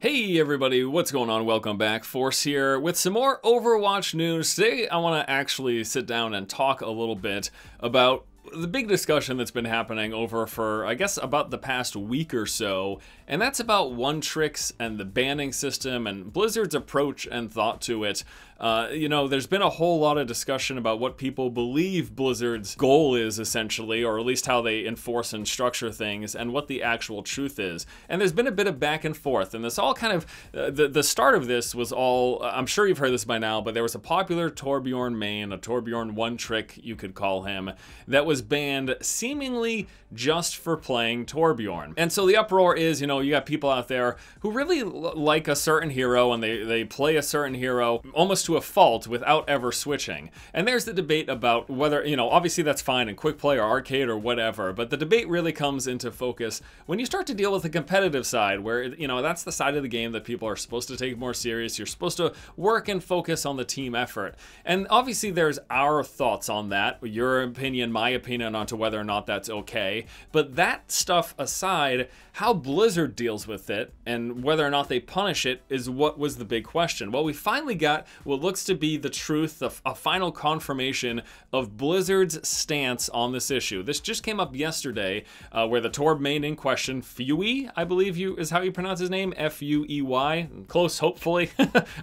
Hey everybody, what's going on? Welcome back. Force here with some more Overwatch news. Today I want to actually sit down and talk a little bit about the big discussion that's been happening over for, I guess, about the past week or so, and that's about one tricks and the banning system and Blizzard's approach and thought to it. There's been a whole lot of discussion about what people believe Blizzard's goal is, essentially, or at least how they enforce and structure things, and what the actual truth is. And there's been a bit of back and forth, and this all kind of, the start of this was all, I'm sure you've heard this by now, but there was a popular Torbjorn main, a Torbjorn one trick, you could call him, that was banned seemingly just for playing Torbjorn. And so the uproar is, you got people out there who really like a certain hero, and they play a certain hero almost to a fault without ever switching. And there's the debate about whether, obviously that's fine in quick play or arcade or whatever, but the debate really comes into focus when you start to deal with the competitive side, where, that's the side of the game that people are supposed to take more serious. You're supposed to work and focus on the team effort. And obviously there's our thoughts on that, your opinion, my opinion onto whether or not that's okay. But that stuff aside, how Blizzard deals with it and whether or not they punish it is what was the big question. Well, we finally got what looks to be the truth, a final confirmation of Blizzard's stance on this issue. This just came up yesterday, where the Torb main in question, Fuey, I believe is how you pronounce his name, F-U-E-Y, close, hopefully.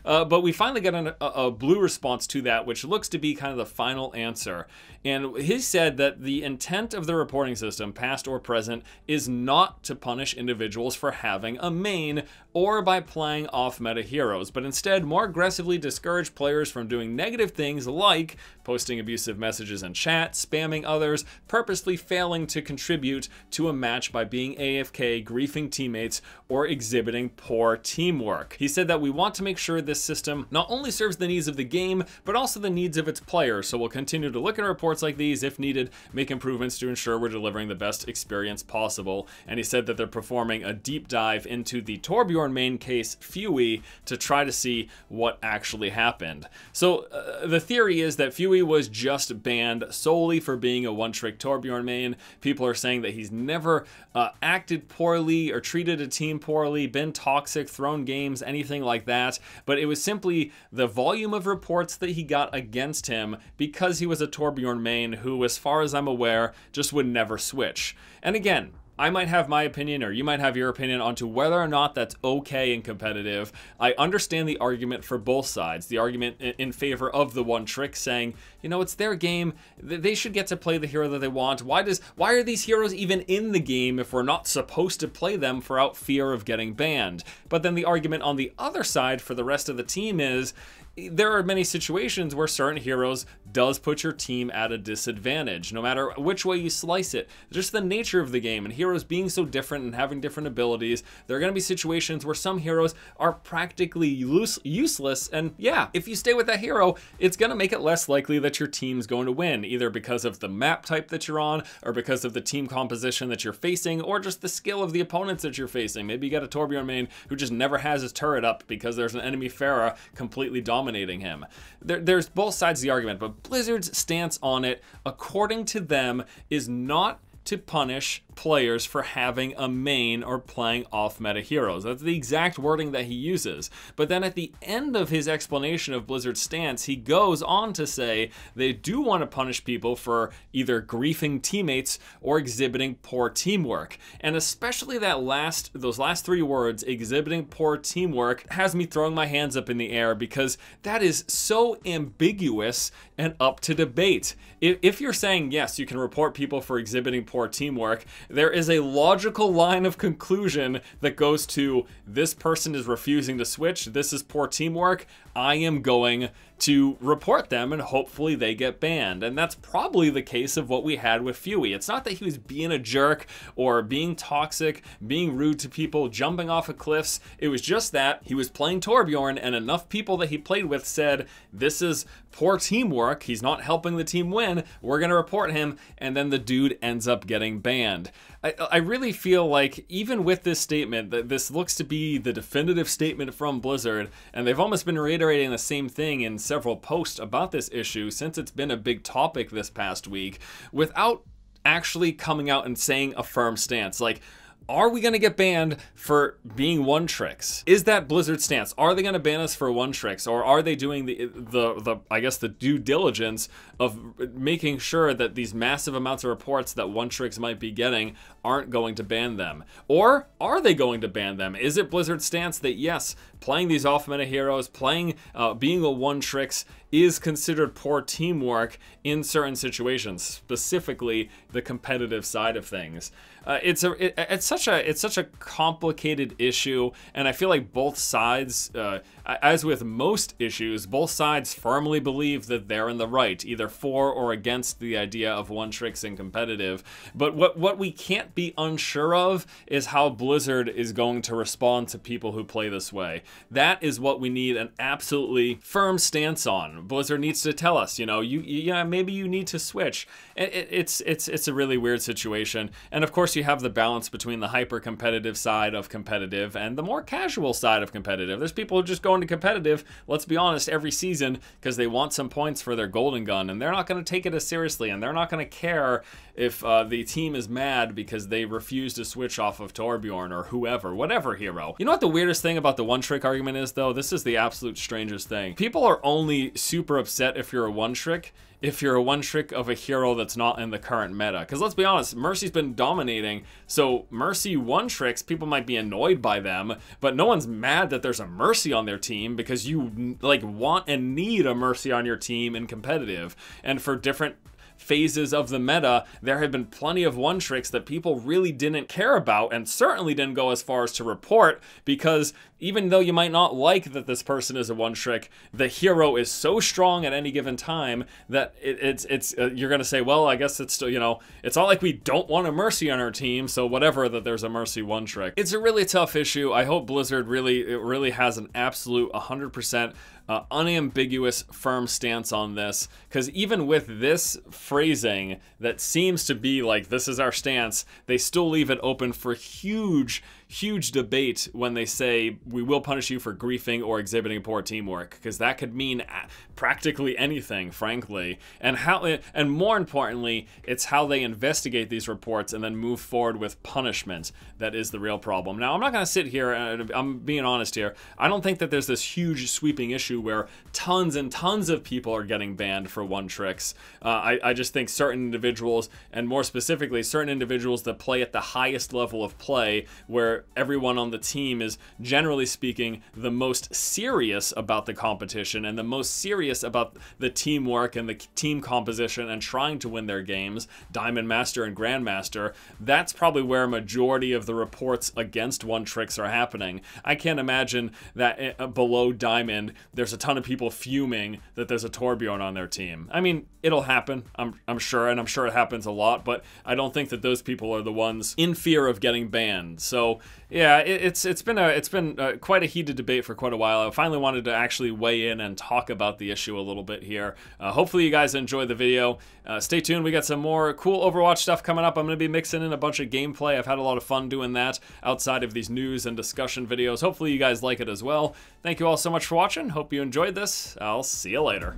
But we finally got a blue response to that, which looks to be kind of the final answer. And he said that the intent of the reporting system, past or present, is not to punish individuals for having a main or by playing off-meta heroes, but instead more aggressively discourage players from doing negative things like posting abusive messages in chat, spamming others, purposely failing to contribute to a match by being AFK, griefing teammates, or exhibiting poor teamwork. He said that we want to make sure this system not only serves the needs of the game, but also the needs of its players, so we'll continue to look at reports like these, if needed, make improvements to ensure we're delivering the best experience possible. And he said that they're performing a deep dive into the Torbjorn main case, Fuey, to try to see what actually happened. So the theory is that Fuey was just banned solely for being a one-trick Torbjorn main. People are saying that he's never acted poorly or treated a team poorly, been toxic, thrown games, anything like that, but it was simply the volume of reports that he got against him because he was a Torbjorn main who, as far as I'm aware, just would never switch. And again, I might have my opinion, or you might have your opinion onto whether or not that's okay and competitive. I understand the argument for both sides. The argument in favor of the one trick, saying, it's their game. They should get to play the hero that they want. Why are these heroes even in the game if we're not supposed to play them for fear of getting banned? But then the argument on the other side for the rest of the team is, there are many situations where certain heroes does put your team at a disadvantage, no matter which way you slice it. Just the nature of the game, and heroes being so different and having different abilities, there are going to be situations where some heroes are practically useless, and yeah, if you stay with that hero, it's going to make it less likely that your team's going to win, either because of the map type that you're on, or because of the team composition that you're facing, or just the skill of the opponents that you're facing. Maybe you got a Torbjorn main who just never has his turret up because there's an enemy Pharah completely dominating him. There's both sides of the argument, but Blizzard's stance on it, according to them, is not to punish players for having a main or playing off-meta heroes. That's the exact wording that he uses. But then at the end of his explanation of Blizzard's stance, he goes on to say they do want to punish people for either griefing teammates or exhibiting poor teamwork. And especially those last three words, exhibiting poor teamwork, has me throwing my hands up in the air, because that is so ambiguous and up to debate. If you're saying, yes, you can report people for exhibiting poor teamwork, there is a logical line of conclusion that goes to, this person is refusing to switch, this is poor teamwork, I am going to report them and hopefully they get banned. And that's probably the case of what we had with Fuey. It's not that he was being a jerk or being toxic, being rude to people, jumping off of cliffs. It was just that he was playing Torbjorn, and enough people that he played with said, this is poor teamwork, he's not helping the team win, we're gonna report him, and then the dude ends up getting banned. I really feel like, even with this statement, that this looks to be the definitive statement from Blizzard, and they've almost been reiterating the same thing in several posts about this issue since it's been a big topic this past week, without actually coming out and saying a firm stance. Like, Are we gonna get banned for being one tricks? Is that Blizzard's stance? Are they gonna ban us for one tricks, or are they doing the I guess the due diligence of making sure that these massive amounts of reports that one tricks might be getting aren't going to ban them? Or are they going to ban them? Is it Blizzard's stance that yes, playing these off meta heroes, being a one tricks is considered poor teamwork in certain situations, specifically the competitive side of things? It's such a complicated issue, and I feel like both sides, as with most issues, both sides firmly believe that they're in the right, either for or against the idea of one tricks in competitive. But what we can't be unsure of is how Blizzard is going to respond to people who play this way. That is what we need an absolutely firm stance on. Blizzard needs to tell us, you know, maybe you need to switch. It's a really weird situation, and of course you have the balance between the hyper competitive side of competitive and the more casual side of competitive. There's people who just go into competitive, let's be honest, every season because they want some points for their golden gun, and they're not going to take it as seriously, and they're not going to care if the team is mad because they refuse to switch off of Torbjorn or whatever hero. You know what the weirdest thing about the one trick argument is, though? This is the absolute strangest thing. People are only super upset if you're a one trick of a hero that's not in the current meta. Because let's be honest, Mercy's been dominating, so Mercy one tricks, people might be annoyed by them, but no one's mad that there's a Mercy on their team because you like want and need a Mercy on your team in competitive. And for different phases of the meta, there have been plenty of one tricks that people really didn't care about and certainly didn't go as far as to report, because even though you might not like that this person is a one trick, the hero is so strong at any given time that you're gonna say, well, I guess it's still, you know, it's not like we don't want a Mercy on our team, so whatever that there's a Mercy one trick. It's a really tough issue. I hope Blizzard really has an absolute 100% unambiguous, firm stance on this, because even with this phrasing that seems to be like, this is our stance, they still leave it open for huge debate when they say we will punish you for griefing or exhibiting poor teamwork, because that could mean practically anything, frankly. And more importantly, it's how they investigate these reports and then move forward with punishment that is the real problem. Now, I'm not going to sit here, and I'm being honest here, I don't think that there's this huge sweeping issue where tons and tons of people are getting banned for one tricks. I just think certain individuals, and more specifically certain individuals that play at the highest level of play, where everyone on the team is, generally speaking, the most serious about the competition and the most serious about the teamwork and the team composition and trying to win their games, Diamond Master and Grandmaster, that's probably where a majority of the reports against one tricks are happening. I can't imagine that below Diamond there's a ton of people fuming that there's a Torbjorn on their team. I mean, it'll happen, I'm sure, and I'm sure it happens a lot, but I don't think that those people are the ones in fear of getting banned. So yeah, it's been quite a heated debate for quite a while. I finally wanted to actually weigh in and talk about the issue a little bit here. Hopefully you guys enjoyed the video. Stay tuned, we got some more cool Overwatch stuff coming up. I'm going to be mixing in a bunch of gameplay. I've had a lot of fun doing that outside of these news and discussion videos. Hopefully you guys like it as well. Thank you all so much for watching. Hope you enjoyed this. I'll see you later.